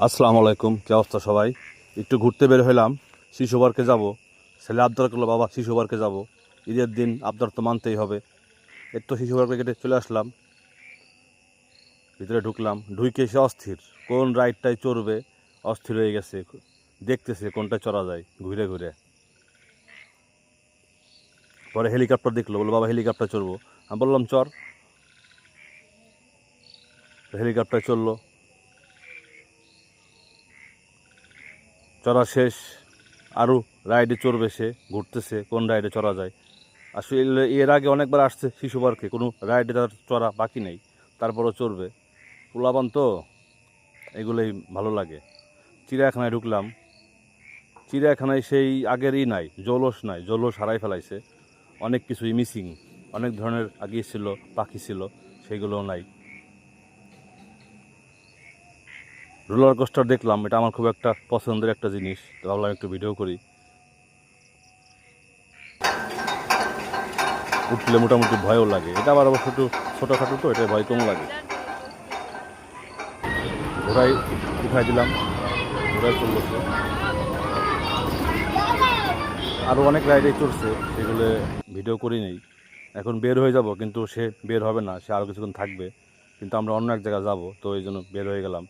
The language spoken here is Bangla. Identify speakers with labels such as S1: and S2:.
S1: আসসালামু আলাইকুম, কী অবস্থা সবাই? একটু ঘুরতে বের হইলাম, শিশু পার্কে যাব। ছেলে আবদার করলো, বাবা শিশু পার্কে যাব, ঈদের দিন আবদার তো মানতেই হবে। এর তো শিশু পার্কে কেটে চলে আসলাম, ভিতরে ঢুকলাম, ঢুকে এসে অস্থির, কোন রাইডটাই চড়বে অস্থির হয়ে গেছে। দেখতেছে কোনটা চড়া যায় ঘুরে ঘুরে। পরে হেলিকপ্টার দেখলো, বললো বাবা হেলিকপ্টার চড়বো। আমি বললাম চর। হেলিকপ্টার চললো, চড়া শেষ, আরও রাইডে চড়বে সে, ঘুরতেছে কোন রাইডে চড়া যায়। আসলে এর আগে অনেকবার আসছে শিশু পার্কে, কোনো রাইডে তার চড়া বাকি নেই, তারপরও চড়বে। পোলাপান তো এগুলোই ভালো লাগে। চিড়িয়াখানায় ঢুকলাম, চিড়িয়াখানায় সেই আগেরই নাই, জৌলস নাই, জৌলস হারাই ফেলাইছে। অনেক কিছুই মিসিং, অনেক ধরনের আগে ছিল, পাখি ছিল, সেইগুলোও নাই। রোলার কোস্টার দেখলাম, এটা আমার খুব একটা পছন্দের একটা জিনিস, তো ভাবলাম একটু ভিডিও করি। উঠলে মোটামুটি ভয়ও লাগে, এটা আবার অবশ্য একটু ছোটোখাটো, তো এটা ভয় কম লাগে। ঘোড়ায় উঠাই দিলাম, ঘোড়ায় চললো সে। আরও অনেক রাইডে চড়ছে, সেগুলো ভিডিও করি নেই। এখন বের হয়ে যাব, কিন্তু সে বের হবে না, সে আরও কিছুক্ষণ থাকবে, কিন্তু আমরা অন্য এক জায়গায় যাব, তো এই জন্য বের হয়ে গেলাম।